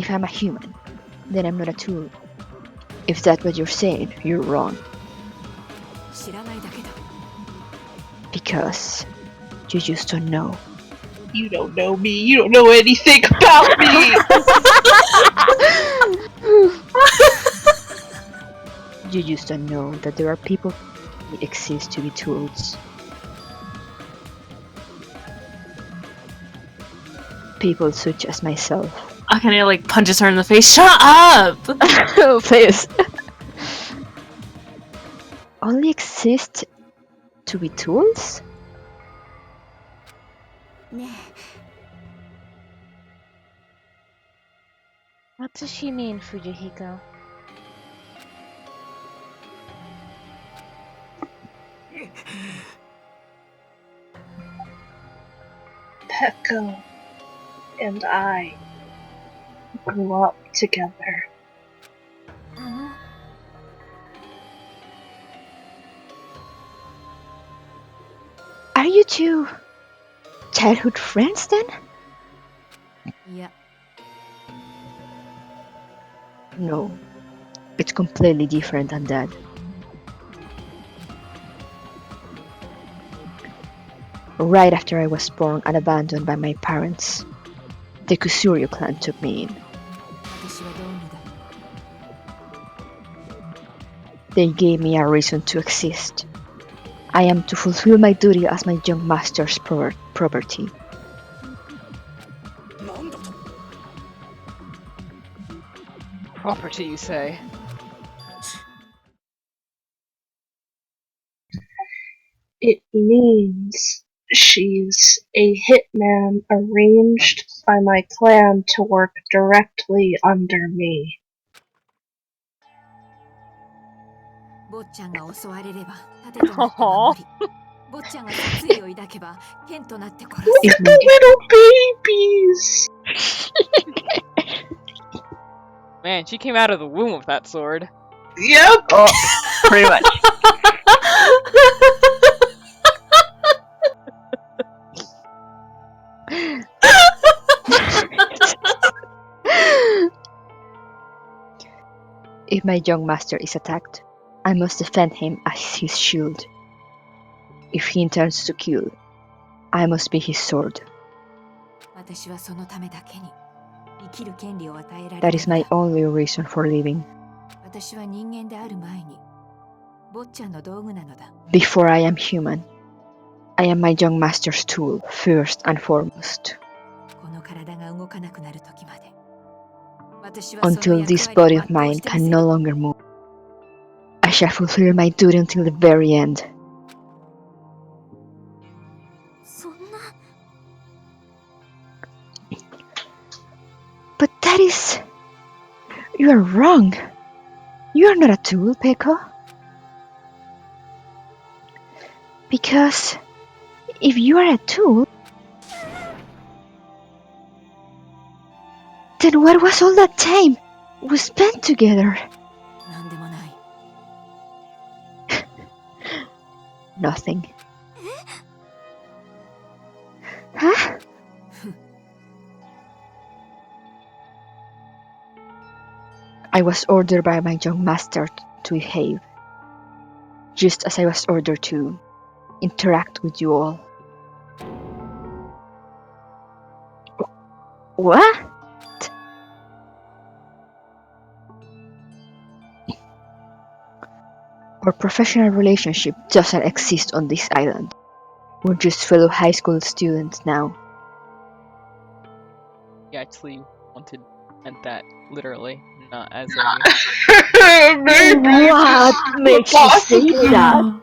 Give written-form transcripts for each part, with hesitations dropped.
If I'm a human, then I'm not a tool. If that's what you're saying, you're wrong. Because you just don't know. You don't know me. You don't know anything about me. You just don't know that there are people who exist to be tools. People such as myself. Akane like punches her in the face. Shut up! Please. Only exist to be tools? What does she mean, Fujihiko? Peko and I grew up together. Are you two childhood friends then? Yeah. No, it's completely different than that. Right after I was born and abandoned by my parents, the Kusuryu clan took me in. They gave me a reason to exist. I am to fulfill my duty as my young master's property. Property, you say? It means she's a hitman arranged by my clan to work directly under me. Look at the little babies! Man, she came out of the womb with that sword. Yep! Oh, pretty much. If my young master is attacked, I must defend him as his shield. If he intends to kill, I must be his sword. That is my only reason for living. Before I am human, I am my young master's tool, first and foremost. Until this body of mine can no longer move, I shall fulfill my duty until the very end. But that is... You are wrong. You are not a tool, Peko. Because if you are a tool, then what was all that time we spent together? Nothing. Huh? I was ordered by my young master to behave, just as I was ordered to interact with you all. What? Our professional relationship doesn't exist on this island. We're just fellow high school students now. You actually wanted that literally, not as Maybe What makes you say that?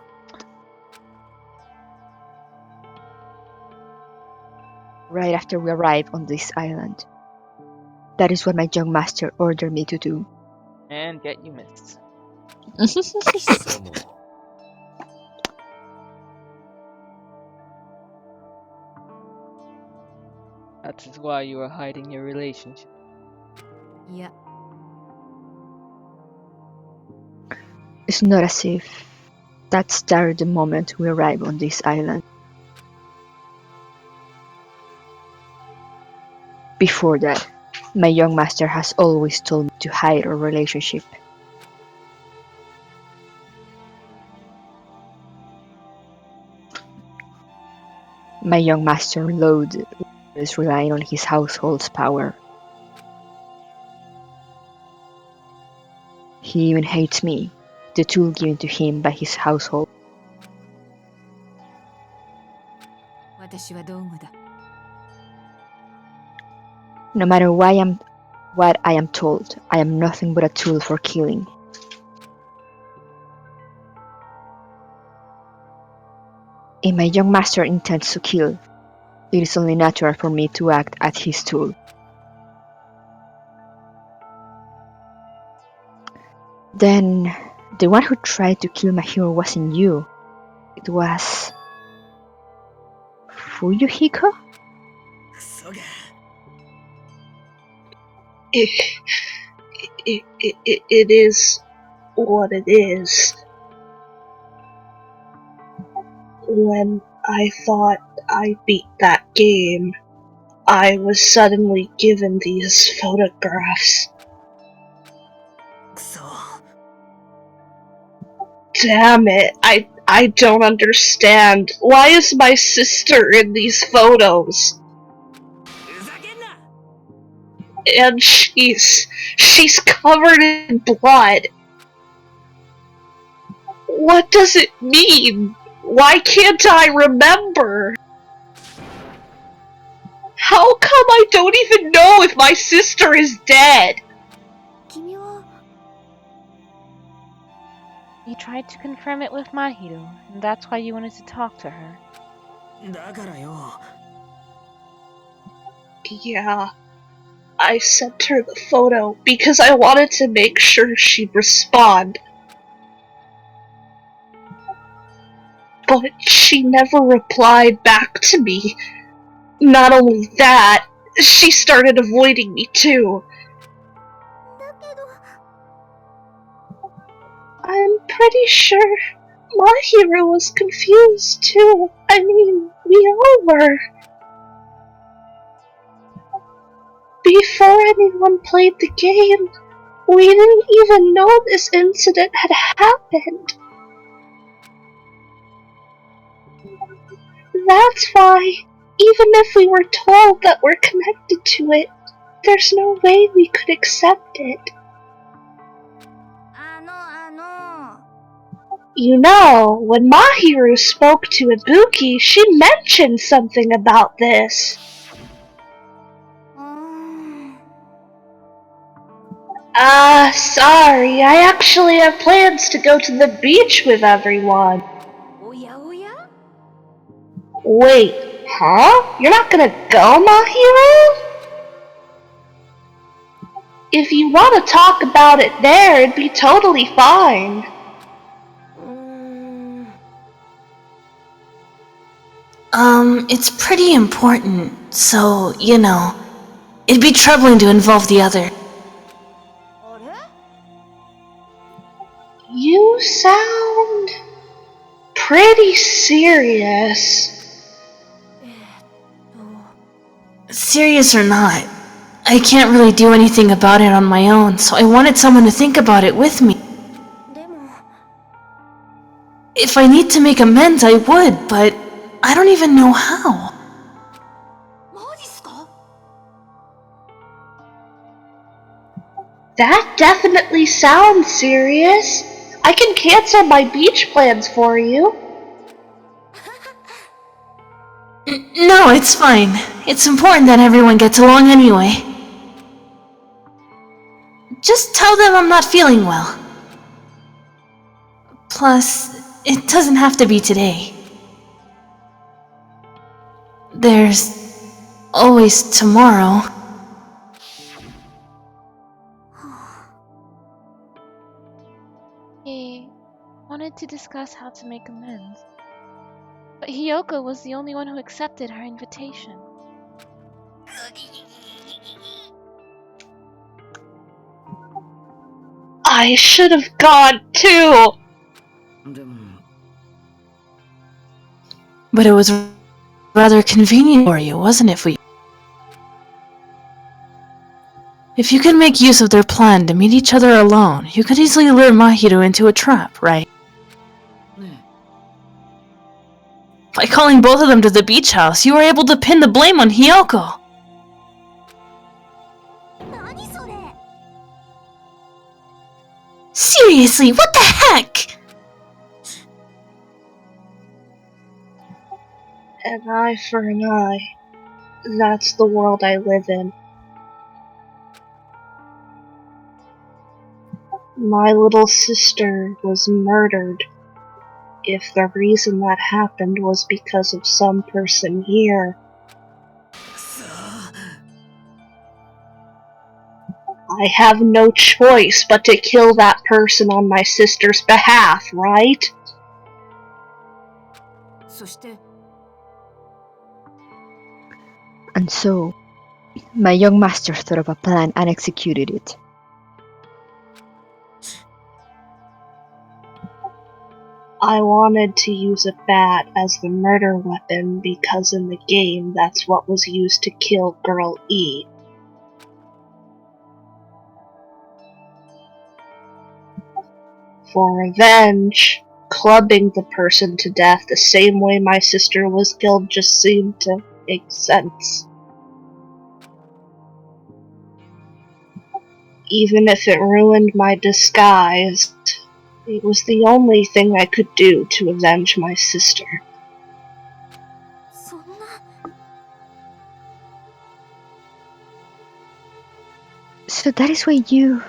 Right after we arrived on this island. That is what my young master ordered me to do. and yet you missed. That is why you are hiding your relationship. Yeah. It's not as if that started the moment we arrived on this island. Before that, My young master has always told me to hide our relationship. My young master loved is relying on his household's power. He even hates me, the tool given to him by his household. 私は道具だ。 No matter what I am told, I am nothing but a tool for killing. If my young master intends to kill, it is only natural for me to act as his tool. Then, the one who tried to kill my hero wasn't you. It was... Fuyuhiko? It is what it is. When I thought I beat that game, I was suddenly given these photographs. Damn it, I don't understand. Why is my sister in these photos? And she's covered in blood. What does it mean? Why can't I remember? How come I don't even know if my sister is dead? 君は You tried to confirm it with Mahiro, and that's why you wanted to talk to her. だからよ。 Yeah, I sent her the photo because I wanted to make sure she'd respond. But she never replied back to me. Not only that, she started avoiding me too. だけど I'm pretty sure Mahiro was confused too. I mean, we all were. Before anyone played the game, we didn't even know this incident had happened. That's why, even if we were told that we're connected to it, there's no way we could accept it. あの You know, when Mahiru spoke to Ibuki, she mentioned something about this. うーん Sorry, I actually have plans to go to the beach with everyone. おやおや Wait, huh? You're not gonna go, Mahiro? If you want to talk about it there, it'd be totally fine. うーん It's pretty important, so, you know, it'd be troubling to involve the other. あれ You sound pretty serious. と Serious or not, I can't really do anything about it on my own, so I wanted someone to think about it with me. でも If I need to make amends, I would, but I don't even know how. マジっすか That definitely sounds serious. I can cancel my beach plans for you. No, it's fine. It's important that everyone gets along anyway. Just tell them I'm not feeling well. Plus, it doesn't have to be today. There's always tomorrow. He wanted to discuss how to make amends. But Hiyoko was the only one who accepted her invitation. I should have gone too. でも But it was rather convenient for you, wasn't it, for you? If you could make use of their plan to meet each other alone, you could easily lure Mahiro into a trap, right? ね By calling both of them to the beach house, you were able to pin the blame on Hiyoko. 何それ Seriously, what the heck? An eye for an eye. That's the world I live in. My little sister was murdered. If the reason that happened was because of some person here, さあ I have no choice but to kill that person on my sister's behalf, right? そして And so, my young master thought of a plan and executed it. I wanted to use a bat as the murder weapon because in the game that's what was used to kill Girl E. For revenge, clubbing the person to death the same way my sister was killed just seemed to make sense. Even if it ruined my disguise, it was the only thing I could do to avenge my sister. そんな So that is why you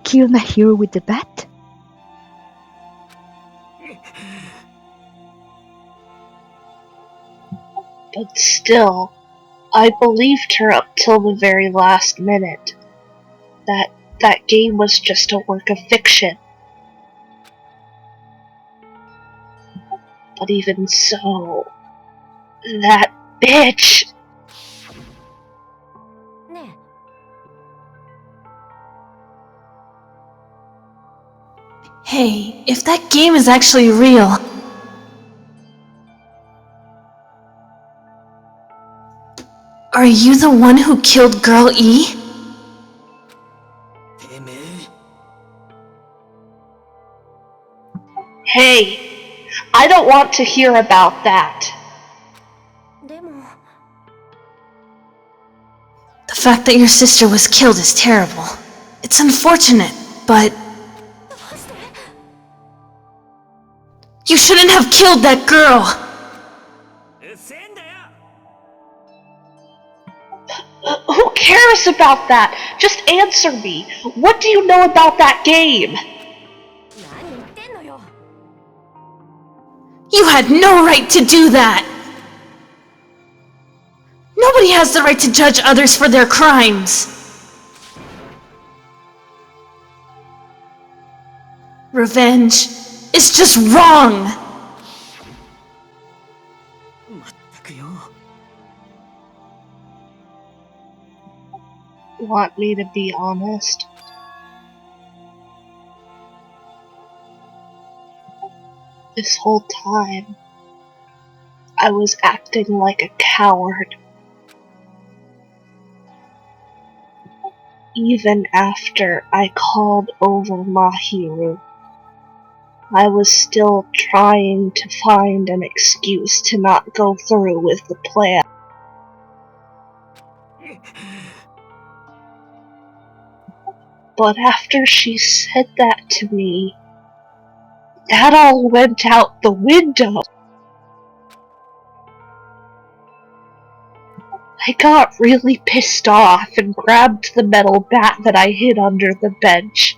killed my hero with the bat? But still, I believed her up till the very last minute. That game was just a work of fiction. But even so, that bitch! ね Hey, if that game is actually real, are you the one who killed Girl E? てめえ Hey, I don't want to hear about that. えでも The fact that your sister was killed is terrible. It's unfortunate, but どうして you shouldn't have killed that girl! うっせえんだよ Who cares about that? Just answer me. What do you know about that game? 何言ってんのよ You had no right to do that! Nobody has the right to judge others for their crimes! Revenge is just wrong! まったくよ Want me to be honest? This whole time, I was acting like a coward. Even after I called over Mahiru, I was still trying to find an excuse to not go through with the plan. But after she said that to me, that all went out the window. I got really pissed off and grabbed the metal bat that I hid under the bench.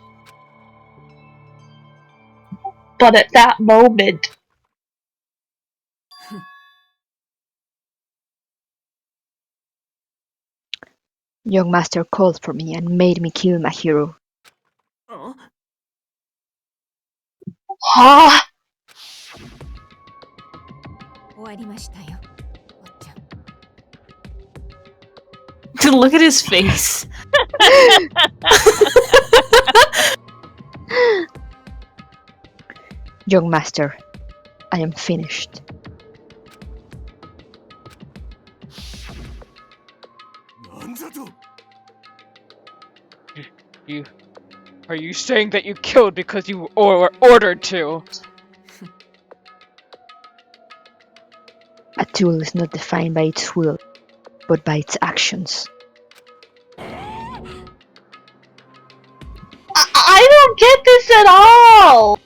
But at that moment, Young master called for me and made me kill my hero. あ huh? 終わりましたよおっちゃん Look at his face. Young master, I am finished. なんだと Are you saying that you killed because you were ordered to? A tool is not defined by its will, but by its actions. I don't get this at all!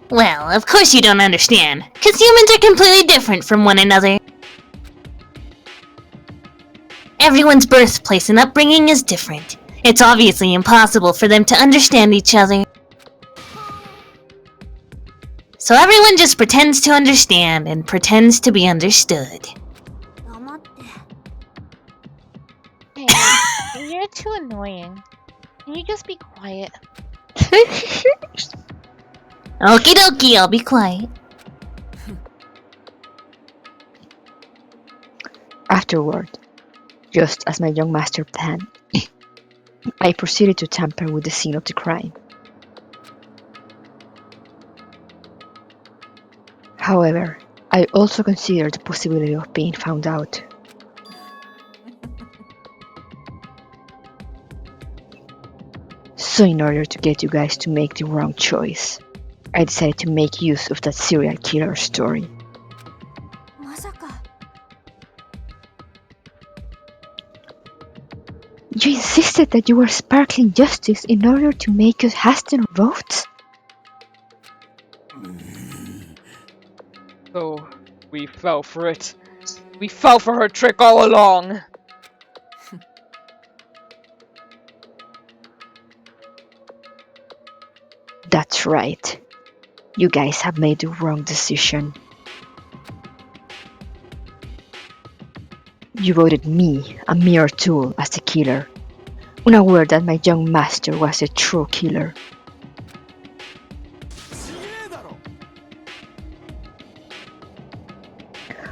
Well, of course you don't understand, because humans are completely different from one another. Everyone's birthplace and upbringing is different. It's obviously impossible for them to understand each other. So everyone just pretends to understand and pretends to be understood. Hey, you're too annoying. Can you just be quiet? Okie dokie, I'll be quiet. Afterward, just as my young master planned, I proceeded to tamper with the scene of the crime. However, I also considered the possibility of being found out. So in order to get you guys to make the wrong choice, I decided to make use of that serial killer story. まさか You insisted that you were sparkling justice in order to make us hasten our votes? So, we fell for it. We fell for her trick all along! That's right. You guys have made the wrong decision. You voted me, a mere tool, as the killer, unaware that my young master was a true killer.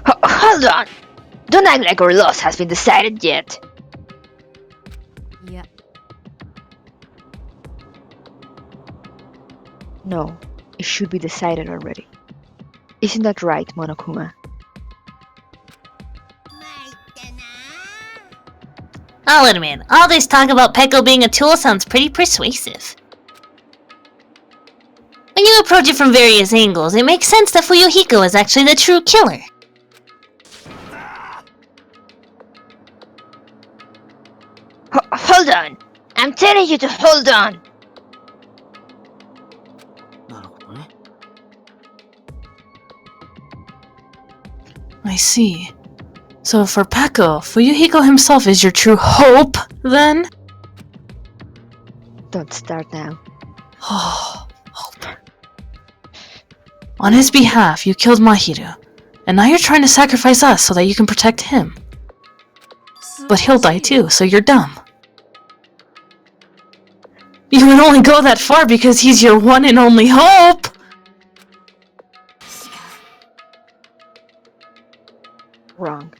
Hold on! Don't act like our loss has been decided yet. いや No, it should be decided already. Isn't that right, Monokuma? I'll admit, all this talk about Peko being a tool sounds pretty persuasive. When you approach it from various angles, it makes sense that Fuyuhiko is actually the true killer. Hold on! I'm telling you to hold on! なるほどね。 I see. So for Peko, Fuyuhiko himself is your true hope, then? Don't start now. Oh, hope. On his behalf, you killed Mahiru, and now you're trying to sacrifice us so that you can protect him. But he'll die too, so you're dumb. You would only go that far because he's your one and only hope! Wrong.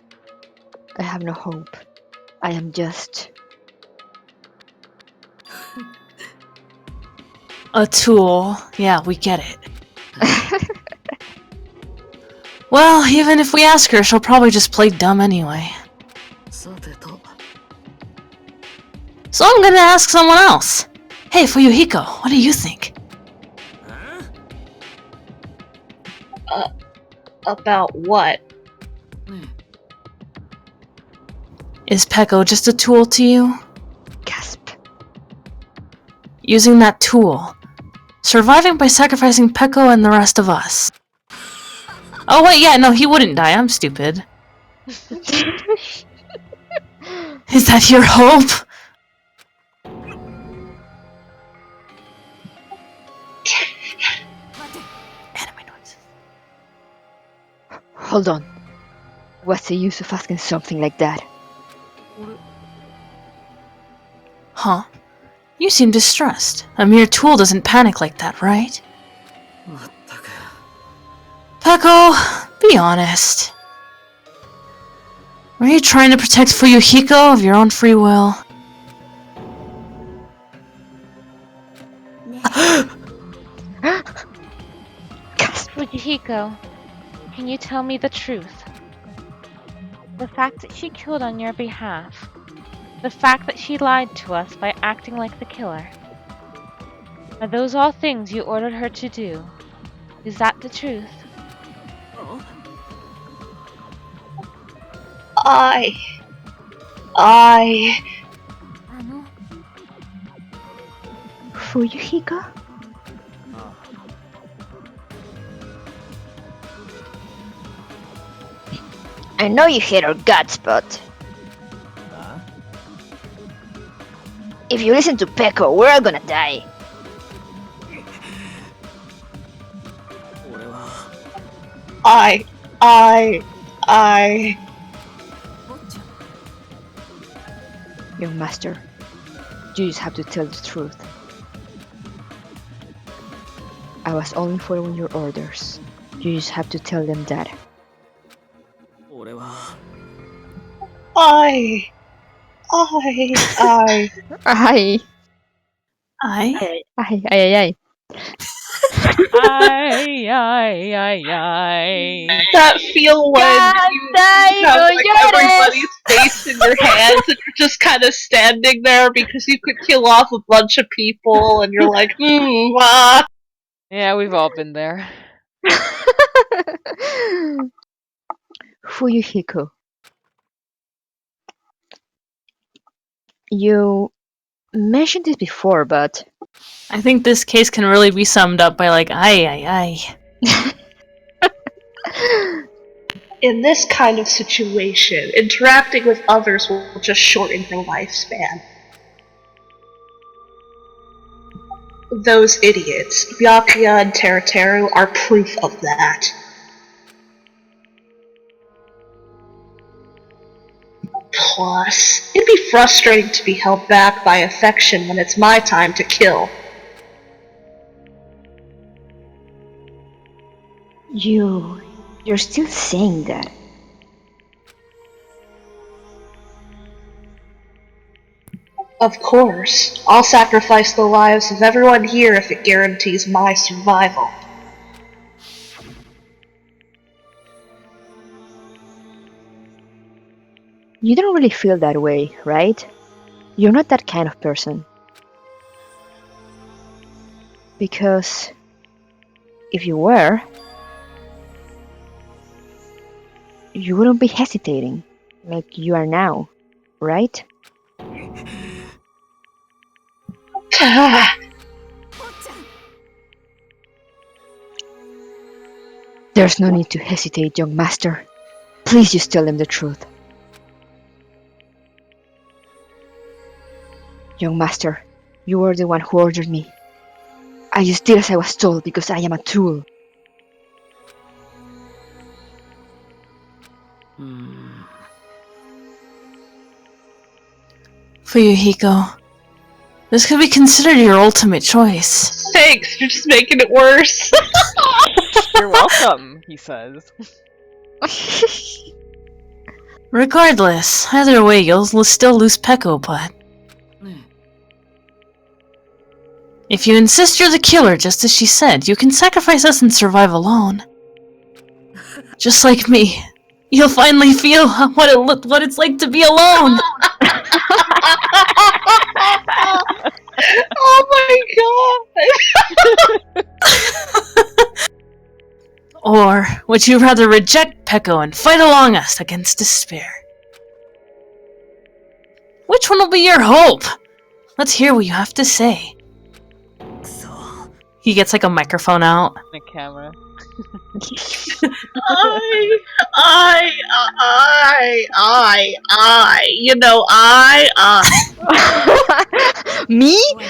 I have no hope. I am just... A tool. Yeah, we get it. Well, even if we ask her, she'll probably just play dumb anyway. さてと。 So I'm gonna ask someone else. Hey, Fuyuhiko, what do you think? About what? ね Is Peko just a tool to you? Gasp. Using that tool. Surviving by sacrificing Peko and the rest of us. Oh wait, yeah, no, he wouldn't die, I'm stupid. Is that your hope? Anime noises. Hold on. What's the use of asking something like that? 俺 Huh? You seem distressed. A mere tool doesn't panic like that, right? まったく。 Peko, be honest. Were you trying to protect Fuyuhiko of your own free will? Gasp. Fujihiko, can you tell me the truth? The fact that she killed on your behalf, The fact that she lied to us by acting like the killer. Are those all things you ordered her to do? Is that the truth? I あの Fuyuhiko? I know you hate our guts, but if you listen to Peko, we're all gonna die. 俺は I 坊ちゃん Young master, you just have to tell the truth. I was only following your orders. You just have to tell them that. 俺は I Ay. I? Ay, ay, ay, ay. Ay, ay, ay, ay. that feel when you have like everybody's face in your hands and you're just kind of standing there because you could kill off a bunch of people and you're like, Yeah, we've all been there. Fuyuhiko. You mentioned this before, but I think this case can really be summed up by like, ay. In this kind of situation, interacting with others will just shorten your lifespan. Those idiots, Byakuya and Teruteru, are proof of that. Plus, it'd be frustrating to be held back by affection when it's my time to kill. you're still saying that. Of course, I'll sacrifice the lives of everyone here if it guarantees my survival. You don't really feel that way, right? You're not that kind of person. Because if you were, you wouldn't be hesitating like you are now, right? There's no need to hesitate, young master. Please just tell them the truth. Young master, you were the one who ordered me. I just did as I was told because I am a tool. Fuyuhiko, this could be considered your ultimate choice. Thanks, you're just making it worse. You're welcome, he says. Regardless, either way, you'll still lose Peko, but ね if you insist you're the killer, just as she said, you can sacrifice us and survive alone. Just like me. You'll finally feel what it's like to be alone. Oh my god! Or would you rather reject Peko and fight along us against despair? Which one will be your hope? Let's hear what you have to say. くそ He gets like a microphone out. The camera. You know, Me? 終わ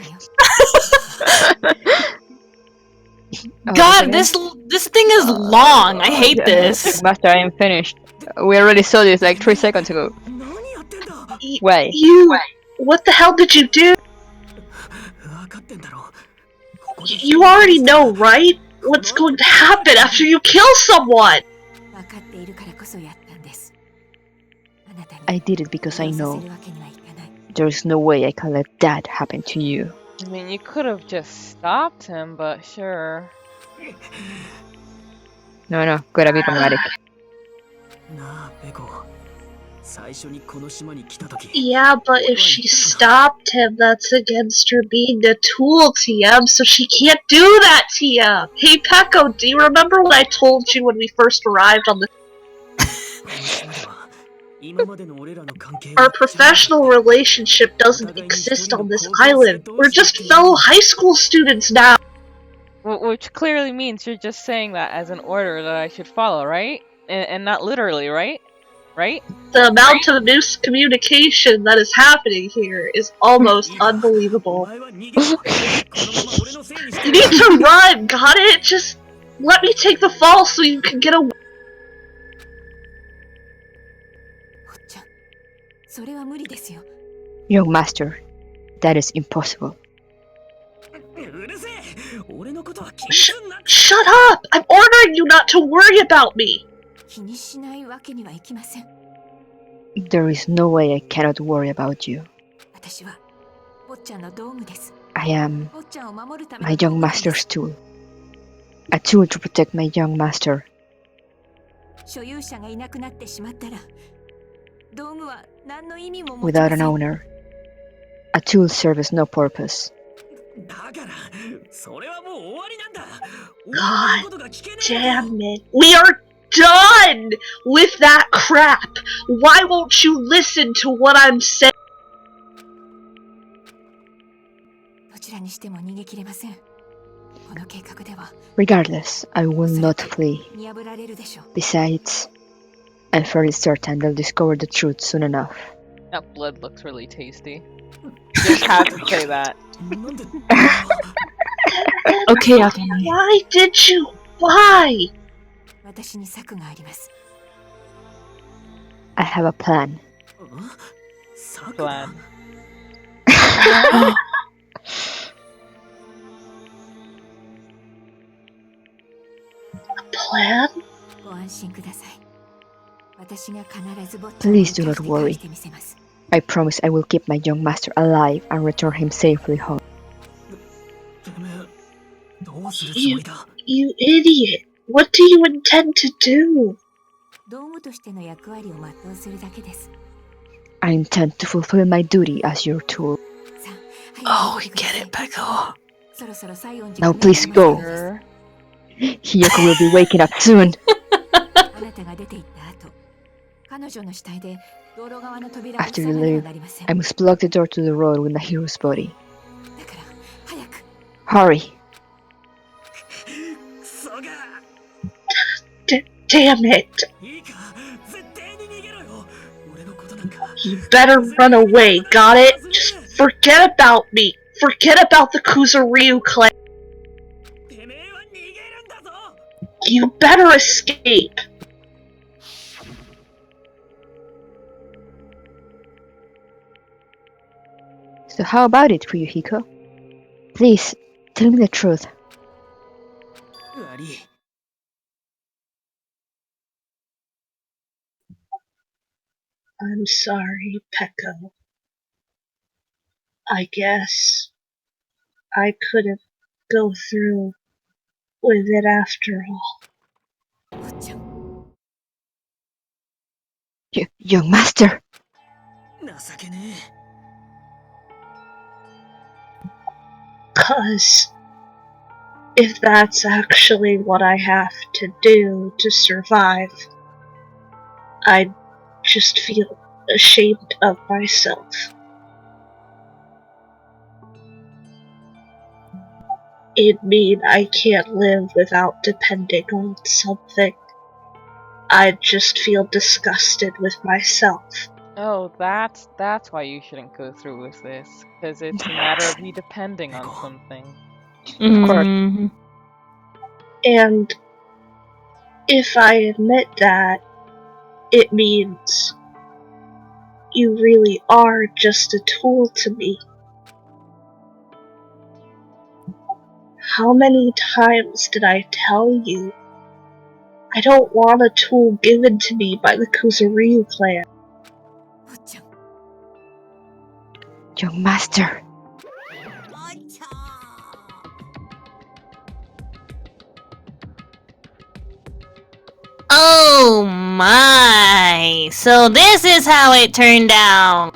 りましたよ God, this thing is long. I hate this. Master, I am finished. We already saw this like 3 seconds ago. 何やってんだ Wait. what the hell did you do? 分かってんだろここで You already know, right? What's going to happen after you kill someone? 分かっているからこそやったんですあなたに I did it because I させ know るわけにはいかない there's no way I can let that happen to you. I mean, you could have just stopped him, but sure. No, gotta be dramatic. なあペコ Yeah, but if she stopped him, that's against her being a tool, TM, so she can't do that, TM! Hey, Peko, do you remember what I told you when we first arrived on the... Our professional relationship doesn't exist on this island. We're just fellow high school students now! Which clearly means you're just saying that as an order that I should follow, right? And not literally, right? Right? The amount of miscommunication that is happening here is almost unbelievable. You need to run, got it? Just let me take the fall so you can get away. おっちゃん、それは無理ですよ。 Young master, that is impossible. Shut up! I'm ordering you not to worry about me! 気にしないわけにはいきません。 There is no way I cannot worry about you. 私は坊ちゃんの道具です。 I am 坊ちゃんを守るため my の道 young 具なんです。 master's tool. A tool to protect my young master. 所有者がいなくなってしまったら、道具は何の意味も持ち Without ま an せん。 owner, a tool serves no purpose. God damn it. We are done with that crap! Why won't you listen to what I'm saying? どちらにしても逃げ切れません。この計画では Regardless, I will not flee. 見破られるでしょう。 Besides, I'm fairly certain they'll discover the truth soon enough. That blood looks really tasty. Just had to say that. Okay, Akane. Why did you? Why? 私に策があります。 I have a plan. Glad. Plan? ご安心ください。私が必ず坊ちゃんを Please do 生 not かして worry. 返してみせます。 I promise I will keep my young master alive and return him safely home. You idiot. What do you intend to do? 道具としての役割を全うするだけです。 I intend to fulfill my duty as your tool. さあ、 Oh, we get it, Peko. そろそろ西園 Now 寺 please go. Hiyoko will be waking up soon. あなたが出て行った後、彼女の死体で道路側の扉を After 塞 you がね leave, ばなりません。 I must block the door to the road with Nahiro's body. だから早く。 Hurry! Damn it. You better run away, got it? Just forget about me. Forget about the Kuzuryu clan. You better escape. So how about it, Fuyuhiko? Please, tell me the truth. I'm sorry, Peko. I guess I couldn't go through with it after all. 坊ちゃん、 Young master! Cause if that's actually what I have to do to survive, I'd just feel ashamed of myself. It'd mean I can't live without depending on something. I'd just feel disgusted with myself. Oh, that's why you shouldn't go through with this. Because it's a matter of you depending on something. Of course. Mhm. And if I admit that, it means you really are just a tool to me. How many times did I tell you? I don't want a tool given to me by the Kuzuryu clan. 坊ちゃん。 Young master! Oh my! So this is how it turned out!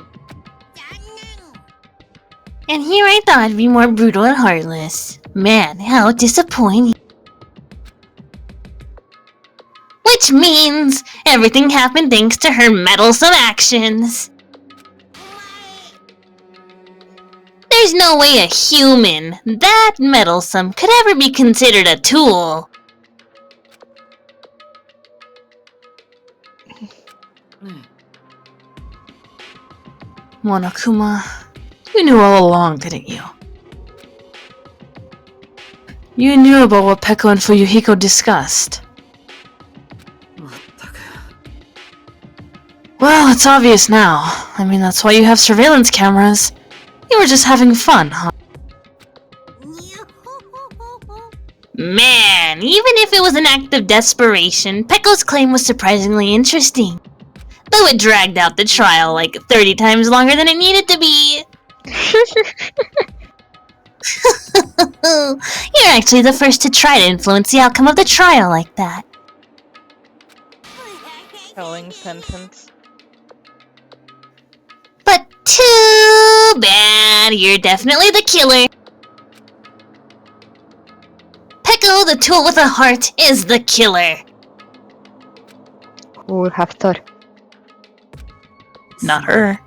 And here I thought I'd be more brutal and heartless. Man, how disappointing. Which means everything happened thanks to her meddlesome actions. There's no way a human that meddlesome could ever be considered a tool. Monokuma, you knew all along, didn't you? You knew about what Peko and Fuyuhiko discussed. Well, it's obvious now. I mean, that's why you have surveillance cameras. You were just having fun, huh? Man, even if it was an act of desperation, Peko's claim was surprisingly interesting. Though it dragged out the trial like 30 times longer than it needed to be. You're actually the first to try to influence the outcome of the trial like that. Telling sentence. But too bad, you're definitely the killer. Peko, the tool with a heart, is the killer. Who would have thought? Not her.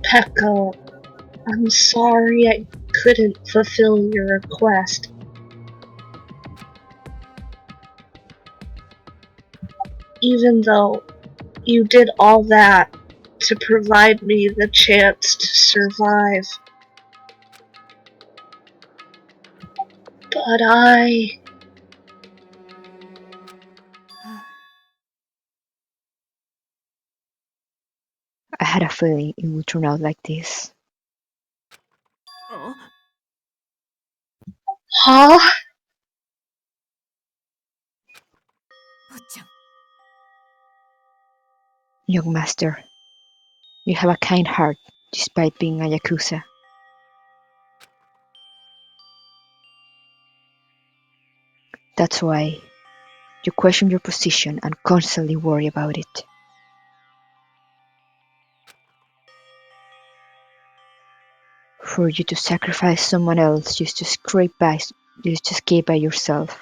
Peko, I'm sorry I couldn't fulfill your request. Even though you did all that to provide me the chance to survive. But I had a feeling it would turn out like this. Huh? 坊ちゃん Young master, you have a kind heart despite being a Yakuza. That's why you question your position and constantly worry about it. For you to sacrifice someone else just to escape by yourself.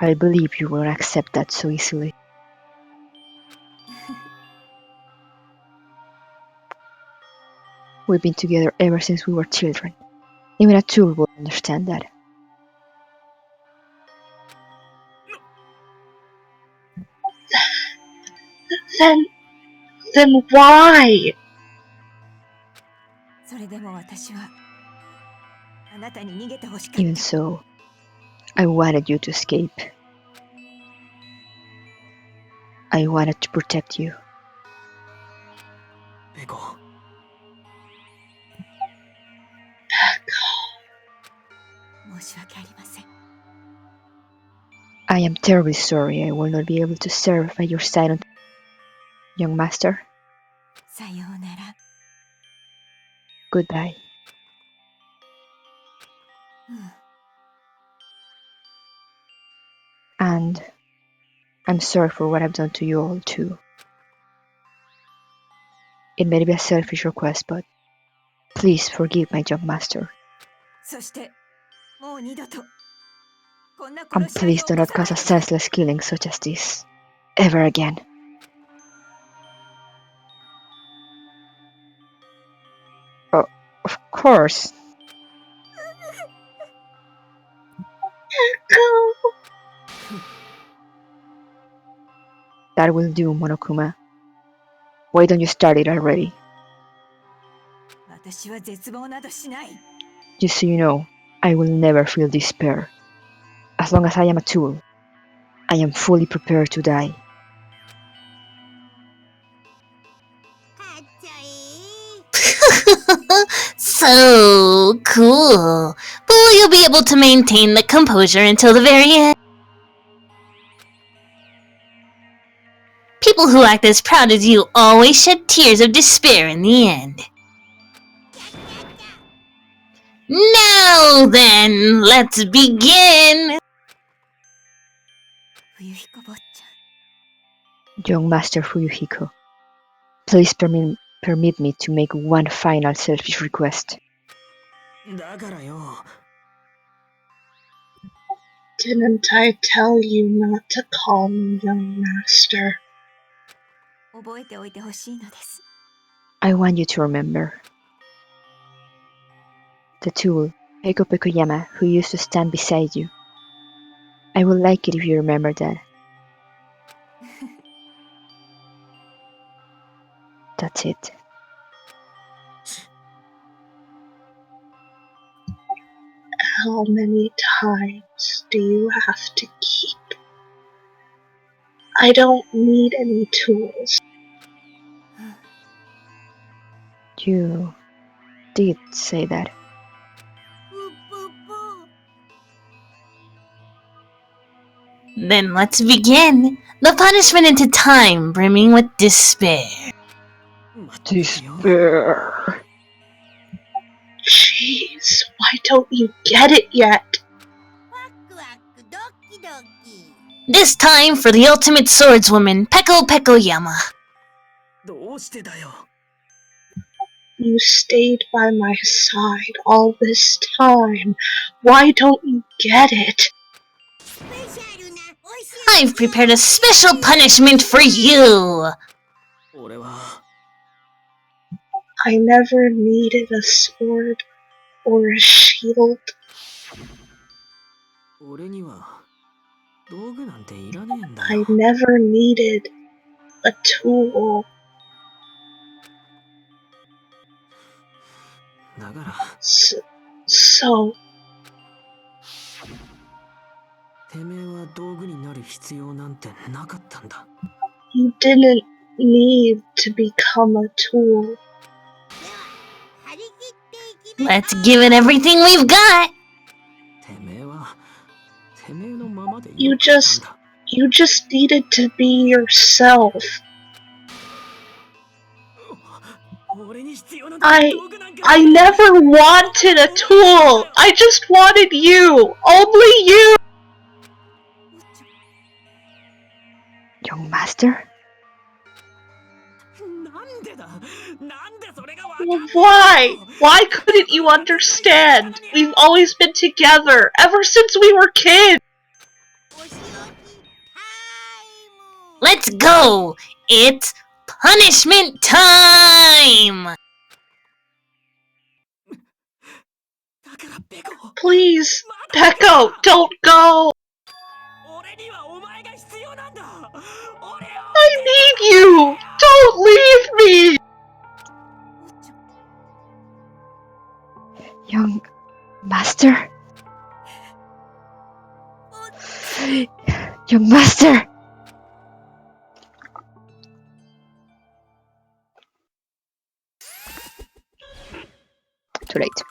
I believe you won't accept that so easily. We've been together ever since we were children. Even a tool will understand that. Then why? それでも私はあなたに逃げてほしかった Even so, I wanted you to escape. I wanted to protect you. ペコ 申し訳ありません I am terribly sorry I will not be able to serve by your side, young master. さようなら Goodbye. うん And I'm sorry for what I've done to you all too. It may be a selfish request, but please forgive my young master. そしてもう二度とこんな And 殺し合い please を do 起こ not さない cause a senseless killing such as this. Ever again. Oh, of course. Go. That will do, Monokuma. Why don't you start it already? 私は絶望などしない Just so you know, I will never feel despair. As long as I am a tool, I am fully prepared to die. So cool. But will you be able to maintain the composure until the very end? People who act as proud as you always shed tears of despair in the end. Now then, let's begin! 冬彦坊ち Young Master Fuyuhiko, please permit me to make one final selfish request. だからよ Didn't I tell you not to call me young master? ゃん覚えておいてほしいのです I want you to remember. The tool, Peko Pekoyama, who used to stand beside you. I would like it if you remember that. That's it. How many times do you have to keep? I don't need any tools. You did say that. うっぷっぷ Then let's begin! The punishment into time, brimming with despair. 待ってよ Despair. Jeez, why don't you get it yet? ワクワクドキドキ This time for the ultimate swordswoman, Peko Pekoyama. どうしてだよ You stayed by my side all this time. Why don't you get it? スペシャルなおいしい I've prepared a special punishment for you! 俺は I never needed a sword or a shield. 俺には道具なんていらねえんだ I よ never needed a tool. だから So, てめえは道具になる必要なんてなかったんだ you didn't need to become a tool. 張り切っていきま Let's give it everything we've got! てめえはてめえのままで You よかったん just だ you just needed to be yourself. 俺に必要な道具なんか I never wanted a tool. I just wanted you. Only you. Young Master? なんでだなんでそれがわかん Well, ね why? Why couldn't you understand? We've always been together ever since we were kids. お仕置きタイム Let's go! It's punishment time! だからペコ Please, Peko, don't go. 俺にはお前が必要なんだ俺を I need you. Don't leave me. Young Master? Young Master! Too late.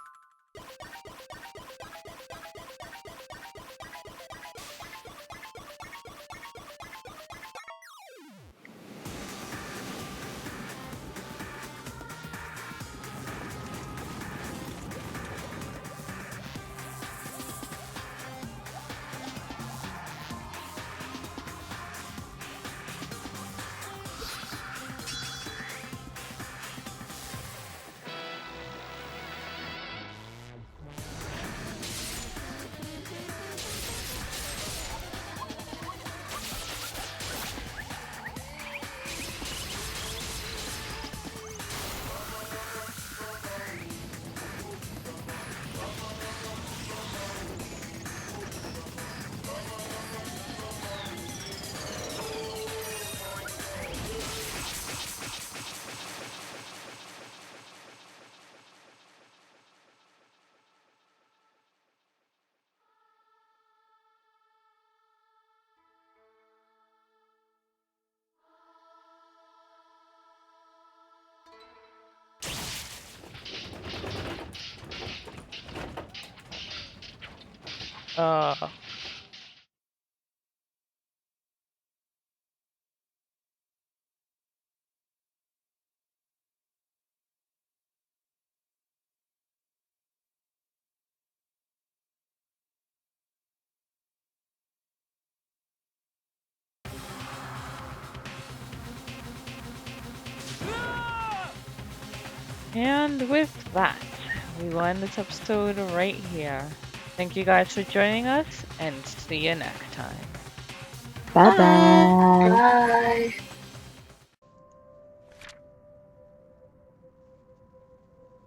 And with that, we will end this episode right here. Thank you guys for joining us, and see you next time. Bye bye. Bye.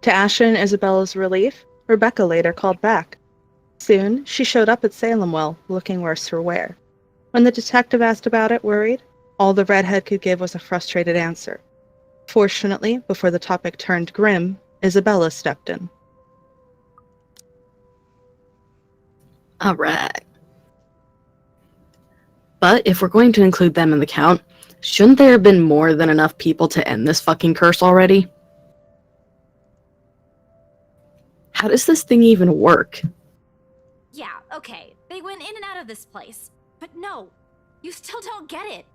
To Asher and Isabella's relief, Rebecca later called back. Soon, she showed up at Salemwell, looking worse for wear. When the detective asked about it, worried, all the redhead could give was a frustrated answer. Fortunately, before the topic turned grim, Isabella stepped in. Alright. But if we're going to include them in the count, shouldn't there have been more than enough people to end this fucking curse already? How does this thing even work? Yeah, okay, they went in and out of this place. But no, you still don't get it.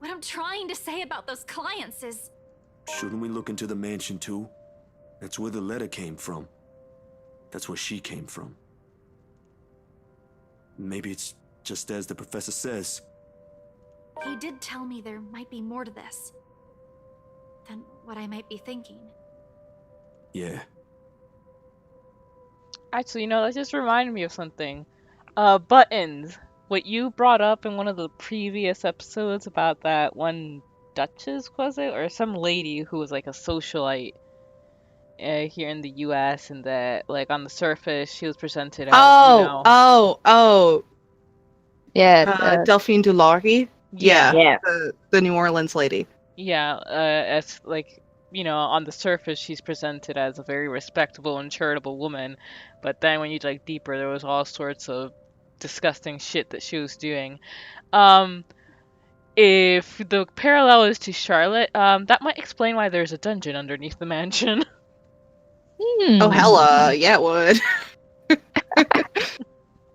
What I'm trying to say about those clients is... Shouldn't we look into the mansion too? That's where the letter came from. That's where she came from. Maybe it's just as the professor says. He did tell me there might be more to this than what I might be thinking. Yeah. Actually, that just reminded me of something. Buttons. What you brought up in one of the previous episodes about that one Duchess, was it? Or some lady who was like a socialite here in the US, and that, like, on the surface, she was presented as, Yeah. Delphine Dulaury? Yeah. The New Orleans lady. Yeah, as, like, on the surface, she's presented as a very respectable and charitable woman, but then when you dig deeper, there was all sorts of disgusting shit that she was doing. If the parallel is to Charlotte, that might explain why there's a dungeon underneath the mansion. Oh, hella. Yeah, it would.